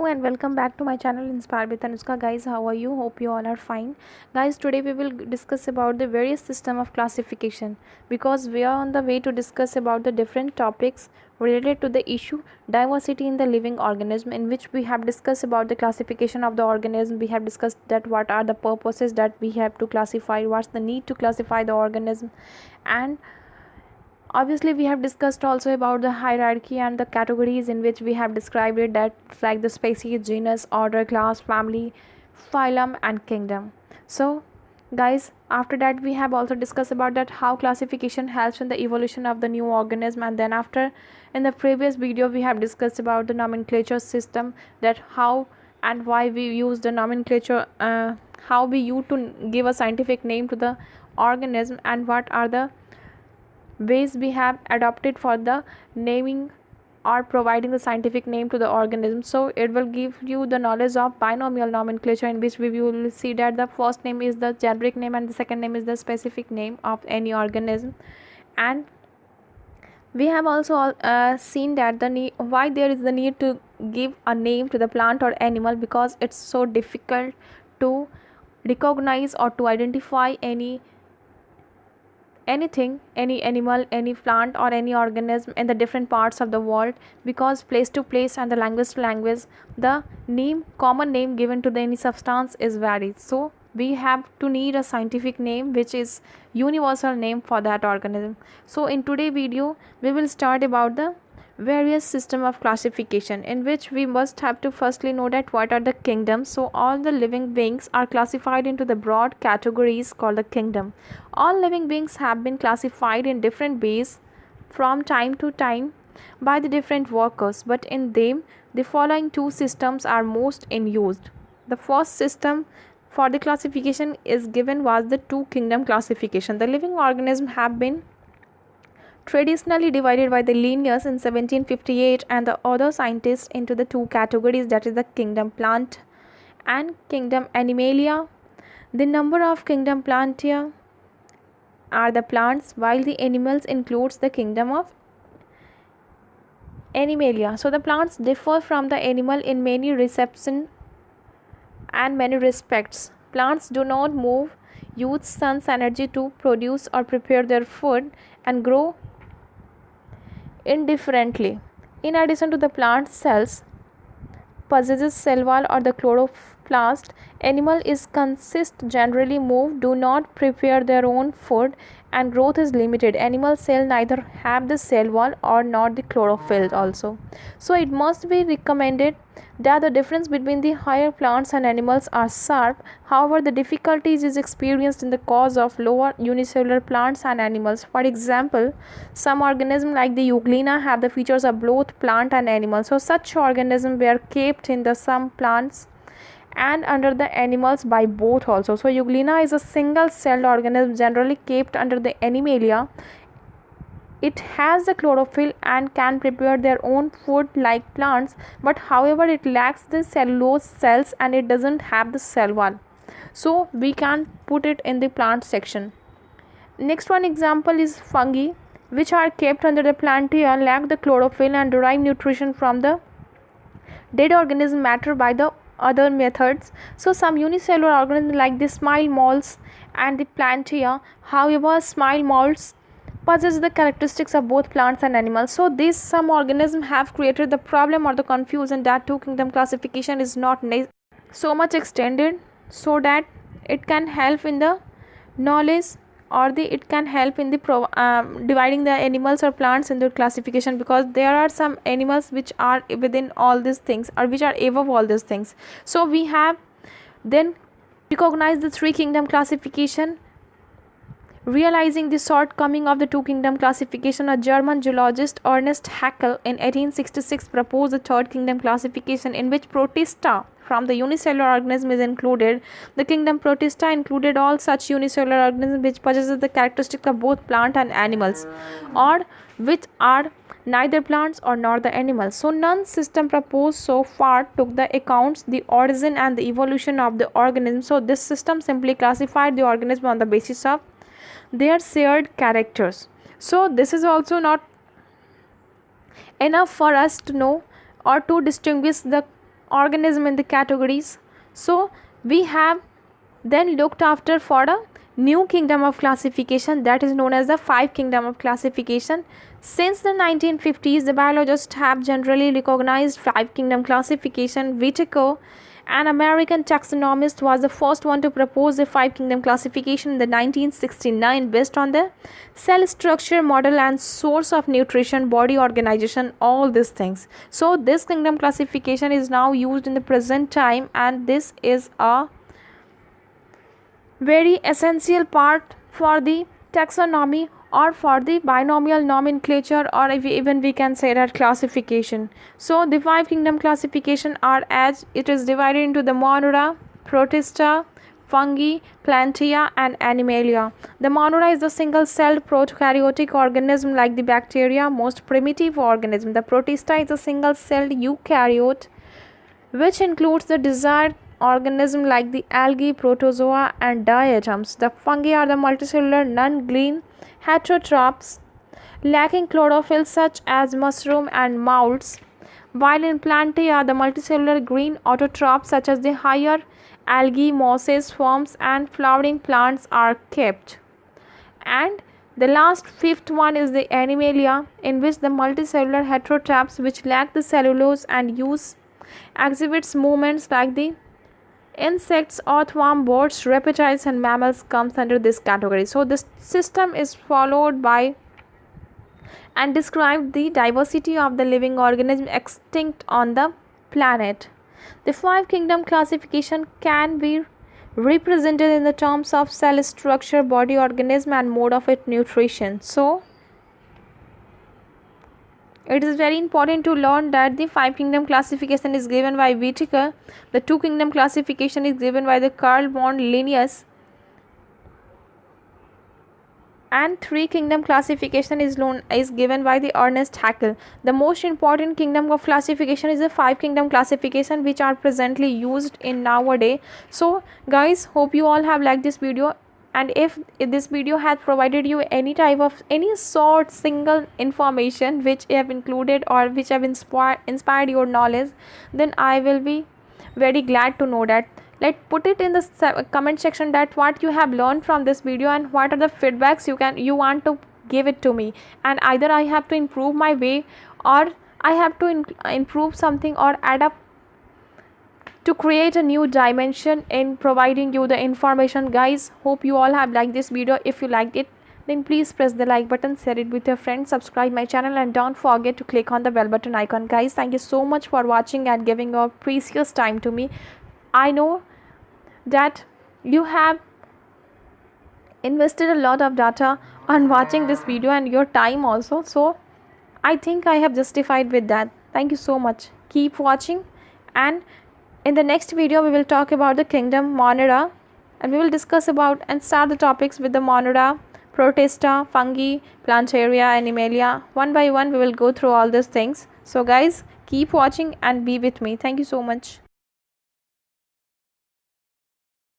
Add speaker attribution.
Speaker 1: and welcome back to my channel Inspire with Anushka. Guys, how are you? Hope you all are fine. Guys, today we will discuss about the various system of classification, because we are on the way to discuss about the different topics related to the issue diversity in the living organism, in which we have discussed about the classification of the organism. We have discussed that what are the purposes that we have to classify, what's the need to classify the organism, and obviously we have discussed also about the hierarchy and the categories in which we have described it, that like the species, genus, order, class, family, phylum and kingdom. So guys, after that we have also discussed about that how classification helps in the evolution of the new organism, and then after in the previous video we have discussed about the nomenclature system, that how and why we use the nomenclature, how we use to give a scientific name to the organism, and what are the ways we have adopted for the naming or providing the scientific name to the organism. So it will give you the knowledge of binomial nomenclature, in which we will see that the first name is the generic name and the second name is the specific name of any organism. And we have also seen that why there is the need to give a name to the plant or animal, because it's so difficult to recognize or to identify anything, any animal, any plant or any organism in the different parts of the world, because place to place and the language to language, the common name given to any substance is varied. So we have to need a scientific name which is universal name for that organism. So in today's video we will start about the various system of classification, in which we must have to firstly know that what are the kingdoms. So all the living beings are classified into the broad categories called the kingdom. All living beings have been classified in different ways from time to time by the different workers, but in them the following two systems are most in use. The first system for the classification is given was the two kingdom classification. The living organisms have been traditionally divided by the Linnaeus in 1758 and the other scientists into the two categories, that is the kingdom plant and kingdom animalia. The number of kingdom plantia are the plants, while the animals includes the kingdom of animalia. So the plants differ from the animal in many reception and many respects. Plants do not use sun's energy to produce or prepare their food and grow indifferently. In addition to the plant cells possesses cell wall or the chloroplast, animal is consist generally move, do not prepare their own food, and growth is limited. Animal cell neither have the cell wall or not the chlorophyll also. So it must be recommended that the difference between the higher plants and animals are sharp. However, the difficulties is experienced in the cause of lower unicellular plants and animals. For example, some organisms like the Euglena have the features of both plant and animal. So such organisms were kept in the some plants and under the animals by both also. So Euglena is a single celled organism generally kept under the animalia. It has the chlorophyll and can prepare their own food like plants, but however it lacks the cellulose cells and it doesn't have the cell wall. So we can put it in the plant section. Next one example is fungi, which are kept under the plantia, lack the chlorophyll and derive nutrition from the dead organism matter by the other methods. So some unicellular organisms like the smile molds and the plantia, however smile molds possess the characteristics of both plants and animals. So these some organisms have created the problem or the confusion that two kingdom classification is not so much extended, so that it can help in the knowledge, or it can help in the dividing the animals or plants in the classification, because there are some animals which are within all these things or which are above all these things. So we have then recognized the three kingdom classification. Realizing the shortcoming of the two kingdom classification, a German zoologist Ernest Haeckel in 1866 proposed the third kingdom classification, in which Protista from the unicellular organism is included. The kingdom Protista included all such unicellular organisms which possesses the characteristics of both plant and animals, or which are neither plants or nor the animals. So none system proposed so far took the accounts the origin and the evolution of the organism. So this system simply classified the organism on the basis of their shared characters. So this is also not enough for us to know or to distinguish the organism in the categories. So we have then looked after for a new kingdom of classification, that is known as the five kingdom of classification. Since the 1950s, the biologists have generally recognized five kingdom classification. Whitaker, an American taxonomist, was the first one to propose the five kingdom classification in the 1969 based on the cell structure model and source of nutrition, body organization, all these things. So this kingdom classification is now used in the present time, and this is a very essential part for the taxonomy or for the binomial nomenclature, or even we can say that classification. So the five kingdom classification are as it is divided into the Monera, Protista, fungi, Plantae and Animalia. The Monera is the single-celled prokaryotic organism like the bacteria, most primitive organism. The Protista is a single-celled eukaryote which includes the desired organism like the algae, protozoa and diatoms. The fungi are the multicellular non-green heterotrophs lacking chlorophyll such as mushroom and molds, while in Plantae are the multicellular green autotrophs such as the higher algae, mosses, worms and flowering plants are kept. And the last fifth one is the Animalia, in which the multicellular heterotrophs which lack the cellulose and use exhibits movements like the insects, earthworm, birds, reptiles and mammals comes under this category. So this system is followed by and describe the diversity of the living organism extinct on the planet. The five kingdom classification can be represented in the terms of cell structure, body organism and mode of its nutrition. So it is very important to learn that the five kingdom classification is given by Whitaker, the two kingdom classification is given by the Carl von Linnaeus, and three kingdom classification is given by the Ernest Haeckel. The most important kingdom of classification is the five kingdom classification which are presently used in nowadays. So guys, hope you all have liked this video, and if this video has provided you any type of any sort single information which I have included or which have inspired your knowledge, then I will be very glad to know that. Put it in the comment section that what you have learned from this video and what are the feedbacks you want to give it to me, and either I have to improve my way or I have to improve something or add up to create a new dimension in providing you the information. Guys, hope you all have liked this video. If you liked it, then please press the like button, share it with your friends, subscribe my channel and don't forget to click on the bell button icon. Guys, thank you so much for watching and giving your precious time to me. I know that you have invested a lot of data on watching this video and your time also, so I think I have justified with that. Thank you so much. Keep watching, and in the next video we will talk about the kingdom Monera, and we will discuss about and start the topics with the Monera, Protista, fungi, Plantae, Animalia. One by one we will go through all these things. So guys, keep watching and be with me. Thank you so much.